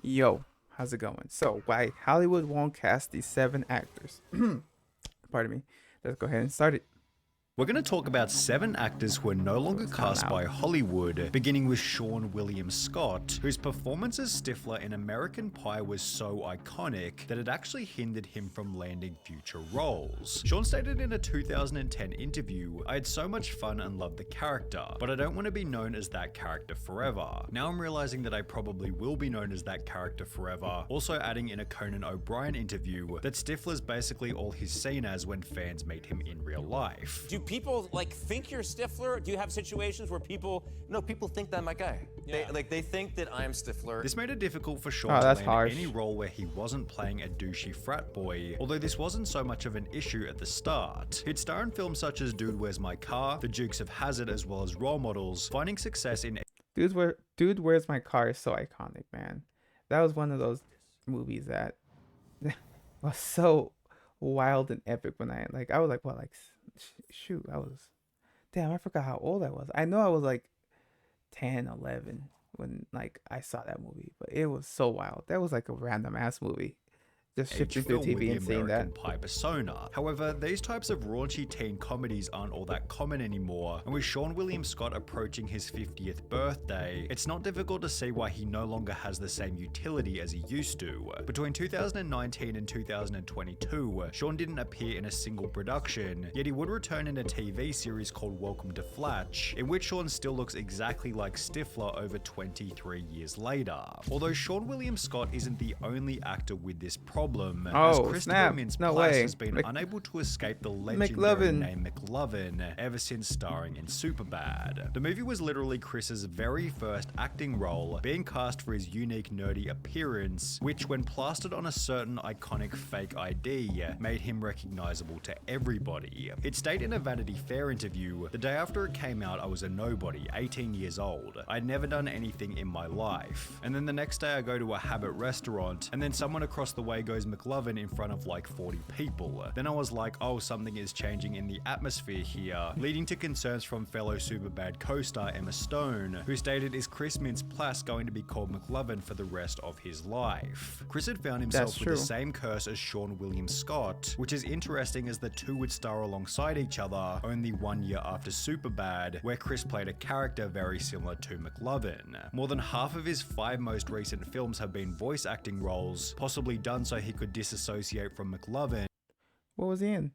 Yo, how's it going? So, why Hollywood won't cast these seven actors? Pardon me. Let's go ahead and start it. We're going to talk about 7 actors who are no longer cast by Hollywood, beginning with Sean William Scott, whose performance as Stifler in American Pie was so iconic that it actually hindered him from landing future roles. Sean stated in a 2010 interview, "I had so much fun and loved the character, but I don't want to be known as that character forever. Now I'm realizing that I probably will be known as that character forever," also adding in a Conan O'Brien interview that Stifler's basically all he's seen as when fans meet him in real life. Do people think you're Stifler? Do you have situations where people? No, people think that I'm my guy. Yeah. They think that I'm Stifler. This made it difficult for Sean to that's land harsh. any role where he wasn't playing a douchey frat boy, although this wasn't so much of an issue at the start. He'd star in films such as Dude, Where's My Car, The Dukes of Hazzard, as well as Role Models, finding success in Dude, Where's My Car is so iconic, man. That was one of those movies that was so wild and epic when I was like, what, shoot, damn, I forgot how old I was. I know I was like 10, 11 when I saw that movie, but it was so wild. That was like a random ass movie. Just shifting through TV and seeing that. Pie persona. However, these types of raunchy teen comedies aren't all that common anymore, and with Sean William Scott approaching his 50th birthday, it's not difficult to see why he no longer has the same utility as he used to. Between 2019 and 2022, Sean didn't appear in a single production, yet he would return in a TV series called Welcome to Flatch, in which Sean still looks exactly like Stifler over 23 years later. Although Sean William Scott isn't the only actor with this problem, as Christopher Mintz-Plasse has been unable to escape the legendary name McLovin ever since starring in Superbad. The movie was literally Chris's very first acting role, being cast for his unique nerdy appearance, which when plastered on a certain iconic fake ID, made him recognizable to everybody. It stated in a Vanity Fair interview, "The day after it came out, I was a nobody, 18 years old. I'd never done anything in my life. And then the next day I go to a Habit restaurant, and then someone across the way goes McLovin in front of like 40 people. Then I was like, oh, something is changing in the atmosphere here," leading to concerns from fellow Superbad co-star Emma Stone, who stated, "Is Chris Mintz-Plasse going to be called McLovin for the rest of his life?" Chris had found himself with the same curse as Sean William Scott, which is interesting as the two would star alongside each other only 1 year after Superbad, where Chris played a character very similar to McLovin. More than half of his 5 most recent films have been voice acting roles, possibly done so he could disassociate from McLovin. What was he in?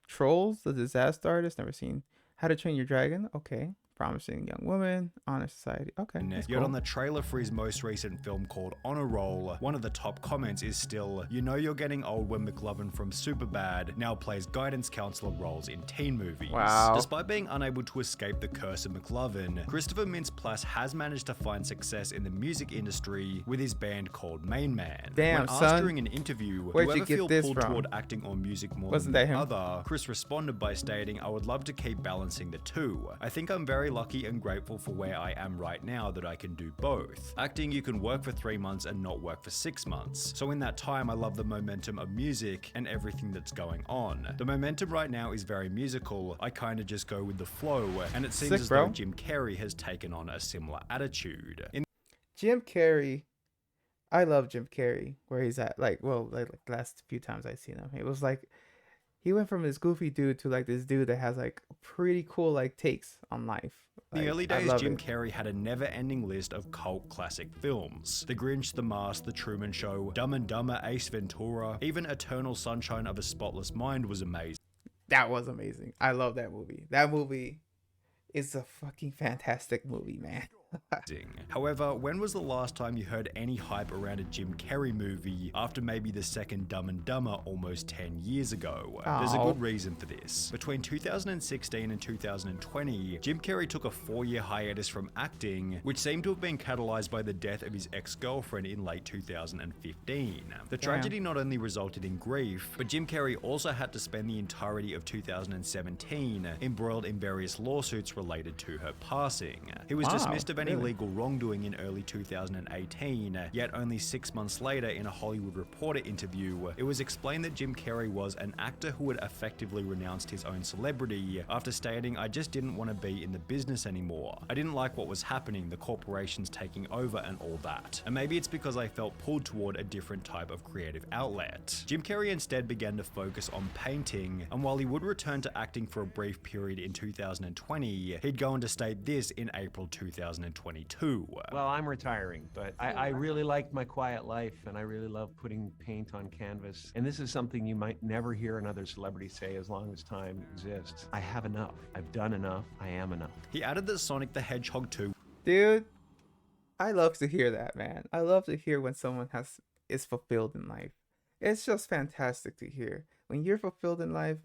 Trolls, The Disaster Artist, never seen. How to Train Your Dragon, okay. Promising Young Woman, Honor Society, okay. Yet on the trailer for his most recent film called Honor Roll, one of the top comments is still, "You know you're getting old when McLovin from Superbad now plays guidance counselor roles in teen movies." Wow. Despite being unable to escape the curse of McLovin, Christopher Mintz-Plasse has managed to find success in the music industry with his band called Main Man. Damn, when asked son. during an interview, Where'd "Do you you ever get feel this pulled from? toward acting or music more Wasn't than that the him? other?" Chris responded by stating, "I would love to keep balancing the two. I think I'm very lucky and grateful for where I am right now that I can do both. Acting, you can work for 3 months and not work for 6 months. So in that time, I love the momentum of music and everything that's going on. The momentum right now is very musical. I kind of just go with the flow, and it seems as though Jim Carrey has taken on a similar attitude." Jim Carrey, I love Jim Carrey, where he's at. Like the last few times I've seen him, it was like he went from this goofy dude to this dude that has pretty cool takes on life. In the early days, Jim Carrey had a never-ending list of cult classic films. The Grinch, The Mask, The Truman Show, Dumb and Dumber, Ace Ventura, even Eternal Sunshine of a Spotless Mind was amazing. That was amazing. I love that movie. That movie is a fucking fantastic movie, man. However, when was the last time you heard any hype around a Jim Carrey movie after maybe the second Dumb and Dumber almost 10 years ago? There's a good reason for this. Between 2016 and 2020, Jim Carrey took a 4-year hiatus from acting, which seemed to have been catalyzed by the death of his ex-girlfriend in late 2015. The tragedy not only resulted in grief, but Jim Carrey also had to spend the entirety of 2017 embroiled in various lawsuits related to her passing. He was dismissed of any Really? legal wrongdoing in early 2018, yet only 6 months later in a Hollywood Reporter interview, it was explained that Jim Carrey was an actor who had effectively renounced his own celebrity after stating, "I just didn't want to be in the business anymore. I didn't like what was happening, the corporations taking over and all that. And maybe it's because I felt pulled toward a different type of creative outlet." Jim Carrey instead began to focus on painting, and while he would return to acting for a brief period in 2020, he'd go on to state this in April 2022. Well, I'm retiring, but I really like my quiet life and I really love putting paint on canvas. And this is something you might never hear another celebrity say as long as time exists. I have enough. I've done enough. I am enough. He added that Sonic the Hedgehog 2 Dude, I love to hear that, man. I love to hear when someone is fulfilled in life. It's just fantastic to hear. When you're fulfilled in life,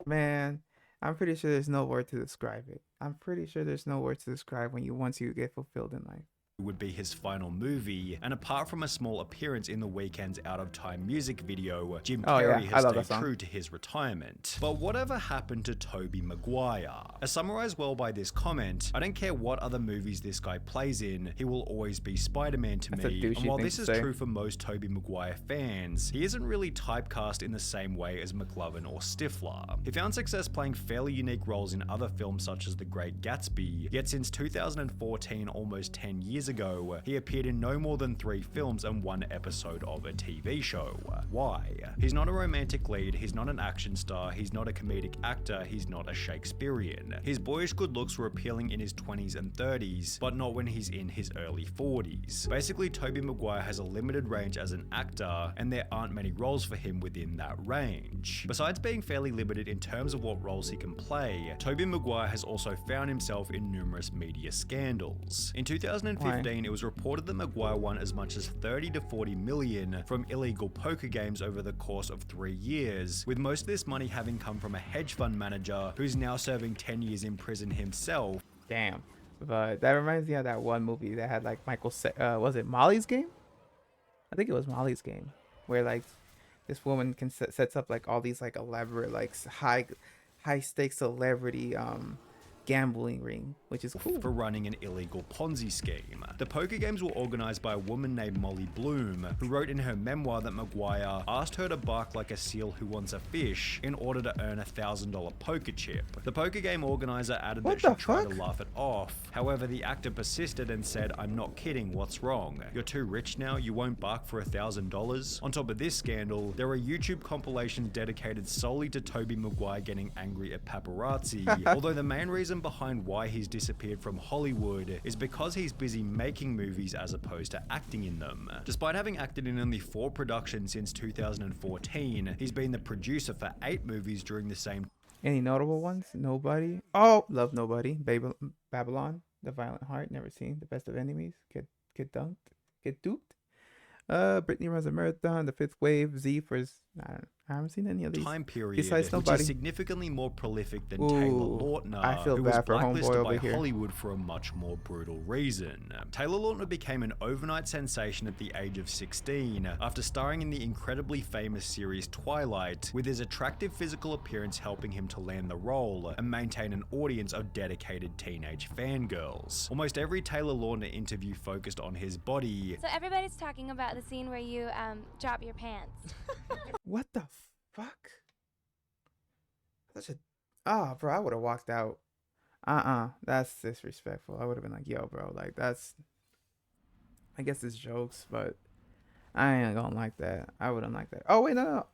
man, I'm pretty sure there's no word to describe it. I'm pretty sure there's no word to describe once you get fulfilled in life. would be his final movie, and apart from a small appearance in the Weeknd's Out of Time music video, Jim Carrey has stayed true to his retirement. But whatever happened to Tobey Maguire? As summarized well by this comment, I don't care what other movies this guy plays in, he will always be Spider-Man to me. And while this is true for most Tobey Maguire fans, he isn't really typecast in the same way as McLovin or Stifler. He found success playing fairly unique roles in other films such as The Great Gatsby, yet since 2014, almost 10 years ago, he appeared in no more than 3 films and 1 episode of a TV show. Why? He's not a romantic lead, he's not an action star, he's not a comedic actor, he's not a Shakespearean. His boyish good looks were appealing in his 20s and 30s, but not when he's in his early 40s. Basically, Tobey Maguire has a limited range as an actor, and there aren't many roles for him within that range. Besides being fairly limited in terms of what roles he can play, Tobey Maguire has also found himself in numerous media scandals. In 2015, it was reported that Maguire won as much as 30 to 40 million from illegal poker games over the course of 3 years, with most of this money having come from a hedge fund manager who's now serving 10 years in prison himself. Damn. But that reminds me of that one movie that had like was it Molly's Game? I think it was Molly's Game, where like this woman sets up like all these like elaborate like high stakes celebrity gambling ring, which is cool, for running an illegal Ponzi scheme. The poker games were organized by a woman named Molly Bloom, who wrote in her memoir that Maguire asked her to bark like a seal who wants a fish in order to earn a $1,000 poker chip. The poker game organizer added that she tried to laugh it off. However, the actor persisted and said, "I'm not kidding, what's wrong? You're too rich now, you won't bark for $1,000? On top of this scandal, there are YouTube compilations dedicated solely to Tobey Maguire getting angry at paparazzi, although the main reason behind why he's disappeared from Hollywood is because he's busy making movies as opposed to acting in them. Despite having acted in only 4 productions since 2014, he's been the producer for 8 movies during the same. Any notable ones? Nobody. Oh, love Nobody. Babylon, The Violent Heart, never seen. The Best of Enemies, Get Duped. Brittany Runs a Marathon, The Fifth Wave, Z for I haven't seen any of these time period, besides which Nobody. is significantly more prolific than Taylor Lautner, I feel who bad was for blacklisted homeboy by over here. Hollywood for a much more brutal reason. Taylor Lautner became an overnight sensation at the age of 16 after starring in the incredibly famous series Twilight, with his attractive physical appearance helping him to land the role and maintain an audience of dedicated teenage fangirls. Almost every Taylor Lautner interview focused on his body. So everybody's talking about the scene where you drop your pants. What the fuck? Bro, I would have walked out. That's disrespectful. I would have been like, yo, bro, like I guess it's jokes, but I ain't gonna like that. I wouldn't like that. Oh wait, no.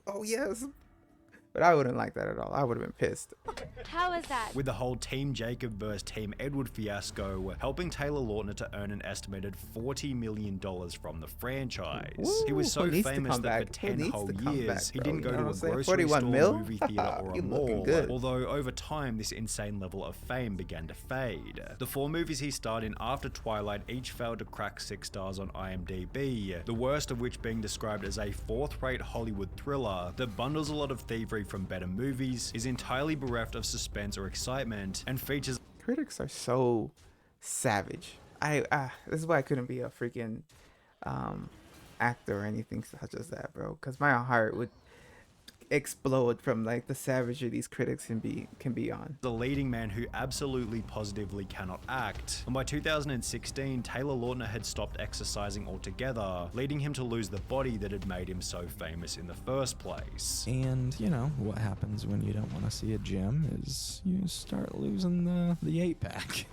Oh yes. But I wouldn't like that at all. I would have been pissed. How is that? With the whole Team Jacob versus Team Edward fiasco, helping Taylor Lautner to earn an estimated $40 million from the franchise. Woo, he was so famous that for 10 whole years, he didn't go to a grocery store, movie theater, or a mall, although over time, this insane level of fame began to fade. The 4 movies he starred in after Twilight each failed to crack 6 stars on IMDb, the worst of which being described as a 4th-rate Hollywood thriller that bundles a lot of thievery from better movies, is entirely bereft of suspense or excitement, and features. Critics are so savage. This is why I couldn't be a freaking actor or anything such as that, bro. Because my heart would. explode from like the savagery these critics can be on. The leading man who absolutely positively cannot act. And by 2016, Taylor Lautner had stopped exercising altogether, leading him to lose the body that had made him so famous in the first place. And, you know, what happens when you don't want to see a gym is you start losing the 8-pack.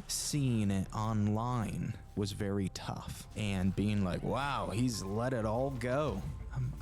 Seeing it online was very tough. And being like, wow, he's let it all go.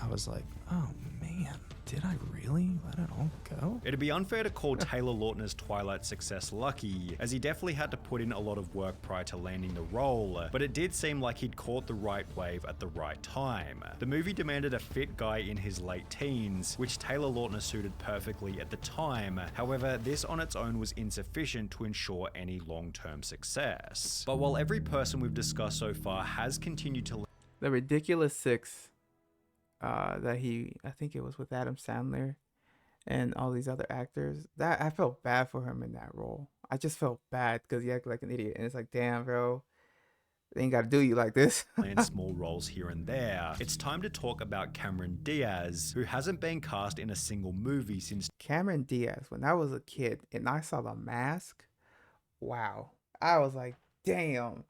I was like, oh man, did I really let it all go? It'd be unfair to call Taylor Lautner's Twilight success lucky, as he definitely had to put in a lot of work prior to landing the role, but it did seem like he'd caught the right wave at the right time. The movie demanded a fit guy in his late teens, which Taylor Lautner suited perfectly at the time. However, this on its own was insufficient to ensure any long-term success. But while every person we've discussed so far has continued to The Ridiculous Six, I think it was with Adam Sandler and all these other actors, that I felt bad for him in that role. I just felt bad because he acted like an idiot, and it's like, damn, bro, they ain't gotta do you like this. land small roles here and there. It's time to talk about Cameron Diaz, who hasn't been cast in a single movie since Cameron Diaz, when I was a kid and I saw The Mask, wow, I was like, damn,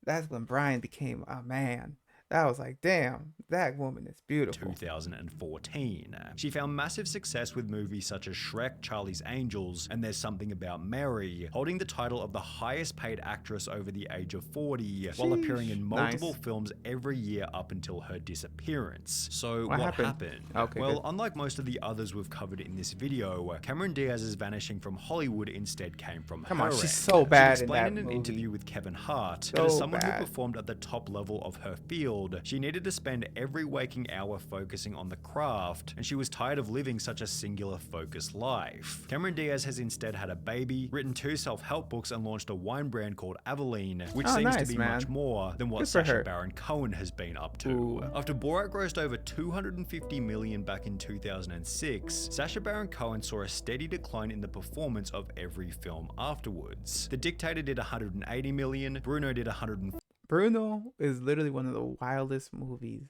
that's when Brian became a man. I was like, damn, that woman is beautiful. 2014. She found massive success with movies such as Shrek, Charlie's Angels, and There's Something About Mary, holding the title of the highest paid actress over the age of 40, while appearing in multiple films every year up until her disappearance. So what happened? Okay, well, good. unlike most of the others we've covered in this video, Cameron Diaz's vanishing from Hollywood instead came from Come her on, she's end. so bad She in explained that in an movie. interview with Kevin Hart that So as someone bad. who performed at the top level of her field, she needed to spend every waking hour focusing on the craft, and she was tired of living such a singular focused life. Cameron Diaz has instead had a baby, written 2 self-help books, and launched a wine brand called Aveline, which Oh, seems to nice, be man. much more than what Good for Sacha her. Baron Cohen has been up to. Ooh. After Borat grossed over $250 million back in 2006, Sacha Baron Cohen saw a steady decline in the performance of every film afterwards. The Dictator did $180 million, Bruno did $140 Bruno is literally one of the wildest movies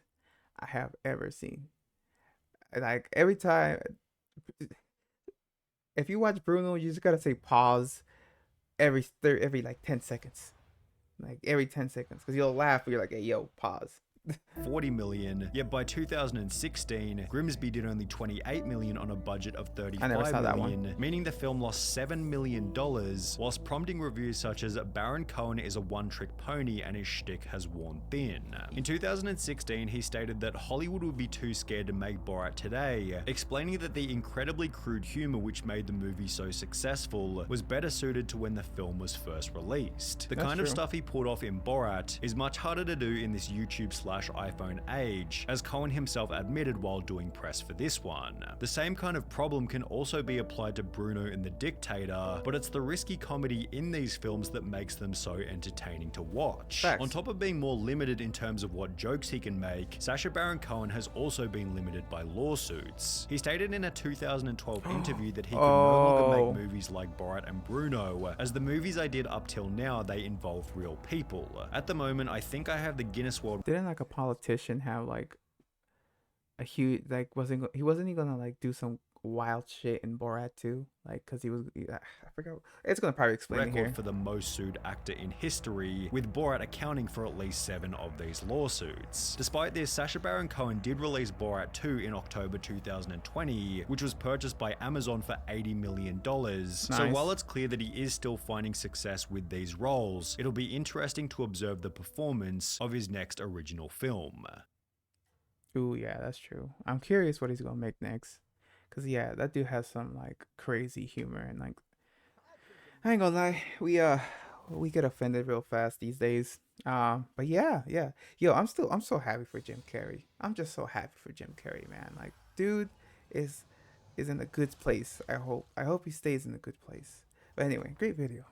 I have ever seen. Like every time, if you watch Bruno, you just gotta say pause every like 10 seconds, like every 10 seconds, because you'll laugh, but you're like, hey, yo, pause. million, yet by 2016, Grimsby did only $28 million on a budget of I never saw $35 that million, meaning the film lost $7 million, whilst prompting reviews such as Baron Cohen is a one-trick pony and his shtick has worn thin. In 2016, he stated that Hollywood would be too scared to make Borat today, explaining that the incredibly crude humor which made the movie so successful was better suited to when the film was first released. The That's kind of true. stuff he pulled off in Borat is much harder to do in this YouTube/iPhone age, as Cohen himself admitted while doing press for this one. The same kind of problem can also be applied to Bruno in The Dictator, but it's the risky comedy in these films that makes them so entertaining to watch. Facts. On top of being more limited in terms of what jokes he can make, Sacha Baron Cohen has also been limited by lawsuits. He stated in a 2012 interview that he could no longer make movies like Borat and Bruno, as the movies I did up till now, they involved real people. At the moment, I think I have the Guinness World Didn't like a politician have like a huge, like, wasn't he gonna like do some wild shit in Borat too? Like, cause I forgot. It's gonna probably explain it here. record for the most sued actor in history, with Borat accounting for at least 7 of these lawsuits. Despite this, Sacha Baron Cohen did release Borat 2 in October 2020, which was purchased by Amazon for $80 million. So Nice. while it's clear that he is still finding success with these roles, it'll be interesting to observe the performance of his next original film. Ooh, yeah, that's true. I'm curious what he's gonna make next. Cause yeah, that dude has some like crazy humor, and like, I ain't gonna lie, we get offended real fast these days. But yeah, yo, I'm so happy for Jim Carrey. I'm just so happy for Jim Carrey, man. Like, dude is in a good place. I hope he stays in a good place. But anyway, great video.